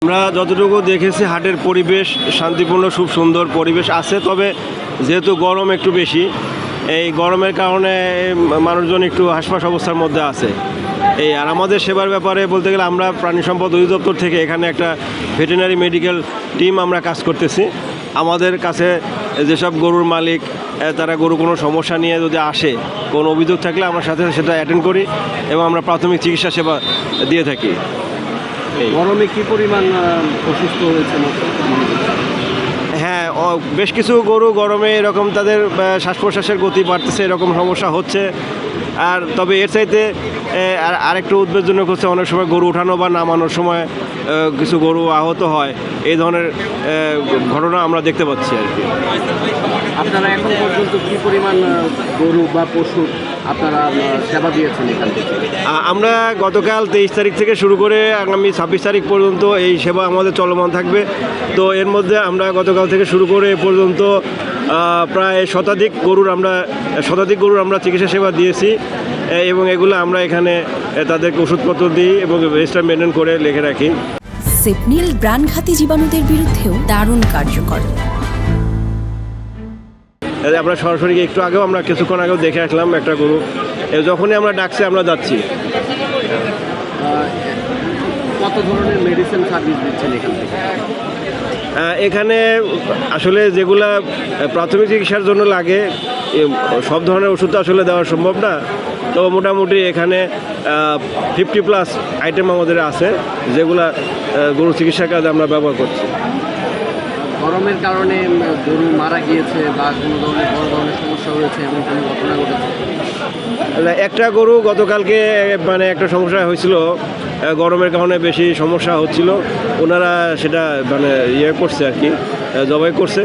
আমরা যতটুকু দেখেছি হাটের পরিবেশ শান্তিপূর্ণ, খুব সুন্দর পরিবেশ আছে। তবে যেহেতু গরম একটু বেশি, এই গরমের কারণে মানুষজন একটু হাসপাস অবস্থার মধ্যে আছে। আর আমাদের সেবার ব্যাপারে বলতে গেলে আমরা প্রাণী সম্পদ অধিদপ্তর থেকে এখানে একটা ভেটেরিনারি মেডিকেল টিম আমরা কাজ করতেছি। আমাদের কাছে যেসব গরুর মালিক তারা গরু কোনো সমস্যা নিয়ে যদি আসে, কোনো অভিযোগ থাকলে আমরা সাথে সেটা অ্যাটেন্ড করি এবং আমরা প্রাথমিক চিকিৎসা সেবা দিয়ে থাকি। গরমে কী পরিমাণ অসুস্থ হয়েছে? হ্যাঁ, বেশ কিছু গরু গরমে এরকম তাদের শ্বাস প্রশ্বাসের গতি বাড়তেছে, এরকম সমস্যা হচ্ছে। আর তবে এর চাইতে আরেকটু উদ্বেগজনক হচ্ছে অনেক সময় গরু ওঠানো বা নামানোর সময় কিছু গরু আহত হয়। এই ধরনের ঘটনা আমরা দেখতে পাচ্ছি আর কি। আপনারা এখন পর্যন্ত কী পরিমাণ গরু বা পশু আপনারা সেবা দিয়েছেন এখান থেকে? আমরা গতকাল 23 তারিখ থেকে শুরু করে আগামী 26 তারিখ পর্যন্ত এই সেবা আমাদের চলমান থাকবে। তো এর মধ্যে আমরা গতকাল থেকে শুরু করে এ পর্যন্ত প্রায় শতাধিক গরুর আমরা চিকিৎসা সেবা দিয়েছি এবং এগুলো আমরা এখানে তাদেরকে ওষুধপত্র দিই এবং রেজিস্টার মেনটেন করে লিখে রাখি। সেপনিল প্রাণঘাতী জীবাণুদের বিরুদ্ধেও দারুণ কার্যকর। আমরা সরাসরি একটু আগেও আমরা কিছুক্ষণ আগেও দেখে আসলাম একটা গরু। যখনই আমরা ডাকছি আমরা যাচ্ছি। কত ধরনের মেডিসিন সার্ভিস দিচ্ছেন এখান থেকে? এখানে আসলে যেগুলা প্রাথমিক চিকিৎসার জন্য লাগে সব ধরনের ওষুধ তো আসলে দেওয়া সম্ভব না। তো মোটামুটি এখানে 50+ আইটেম আমাদের আছে যেগুলা গরু চিকিৎসার কাজে আমরা ব্যবহার করছি। গরমের কারণে গরু মারা গিয়েছে বা কোনো ধরনের বড় ধরনের সমস্যা হয়েছে এবং কোনো ঘটনা ঘটেছে? একটা গরু গতকালকে একটা সমস্যা হয়েছিল, গরমের কারণে বেশি সমস্যা হচ্ছিল, ওনারা সেটা করছে আর কি, জবাই করছে,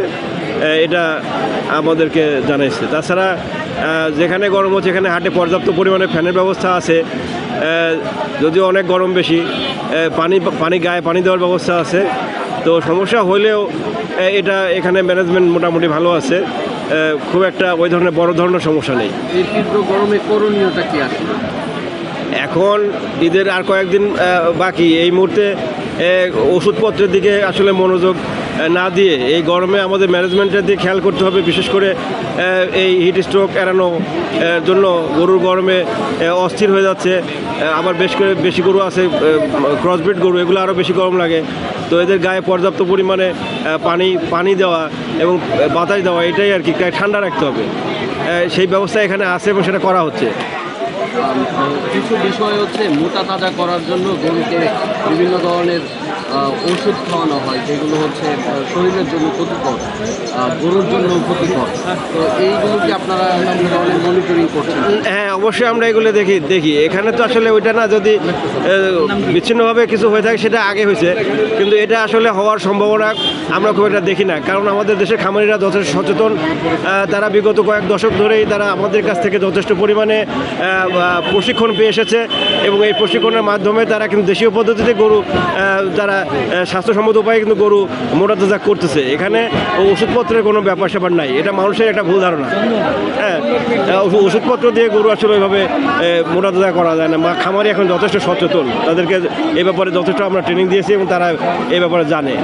এটা আমাদেরকে জানাইছে। তাছাড়া যেখানে গরম হচ্ছে এখানে হাটে পর্যাপ্ত পরিমাণে ফ্যানের ব্যবস্থা আছে। যদিও অনেক গরম বেশি, গায়ে পানি দেওয়ার ব্যবস্থা আছে। তো সমস্যা হলেও এটা এখানে ম্যানেজমেন্ট মোটামুটি ভালো আছে, খুব একটা ওই ধরনের বড় ধরনের সমস্যা নেই। এই তীব্র গরমে করণীয়টা কি আসলে? এখন ঈদের আর কয়েকদিন বাকি, এই মুহূর্তে ওষুধপত্রের দিকে আসলে মনোযোগ না দিয়ে এই গরমে আমাদের ম্যানেজমেন্টের দিকে খেয়াল করতে হবে। বিশেষ করে এই হিট স্ট্রোক এড়ানোর জন্য গরুর গরমে অস্থির হয়ে যাচ্ছে। আবার বেশি গরু আছে ক্রসব্রিড গরু, এগুলো আরও বেশি গরম লাগে। তো এদের গায়ে পর্যাপ্ত পরিমাণে পানি দেওয়া এবং বাতাস দেওয়া, এটাই আর কি, ঠান্ডা রাখতে হবে। সেই ব্যবস্থা এখানে আছে এবং সেটা করা হচ্ছে। কিছু বিষয় হচ্ছে মোটা তাজা করার জন্য গরুকে বিভিন্ন ধরনের ওষুধ খাওয়ানো হয়, যেগুলো হচ্ছে শরীরের জন্য ক্ষতিকর, গরুর জন্য ক্ষতিকর। তো এইগুলো কি আপনারা বিভিন্ন ধরনের মনিটরিং করছেন? হ্যাঁ, অবশ্যই আমরা এগুলো দেখি। এখানে তো আসলে ওইটা না, যদি বিচ্ছিন্নভাবে কিছু হয়ে থাকে সেটা আগে হয়েছে, কিন্তু এটা আসলে হওয়ার সম্ভাবনা আমরা খুব একটা দেখি না। কারণ আমাদের দেশের খামারিরা যথেষ্ট সচেতন, তারা বিগত কয়েক দশক ধরেই তারা আমাদের কাছ থেকে যথেষ্ট পরিমাণে প্রশিক্ষণ পেয়ে এসেছে এবং এই প্রশিক্ষণের মাধ্যমে তারা কিন্তু দেশীয় পদ্ধতিতে গরু তারা স্বাস্থ্যসম্মত উপায়ে কিন্তু গরু মোটাতাজা করতেছে। এখানে ওষুধপত্রের কোনো ব্যাপার স্যাপার নাই, এটা মানুষের একটা ভুল ধারণা। হ্যাঁ, ওষুধপত্র দিয়ে গরু আসলে ওইভাবে মোটাতাজা করা যায় না। খামারি এখন যথেষ্ট সচেতন, তাদেরকে এই ব্যাপারে যথেষ্ট আমরা ট্রেনিং দিয়েছি এবং তারা এই ব্যাপারে জানে।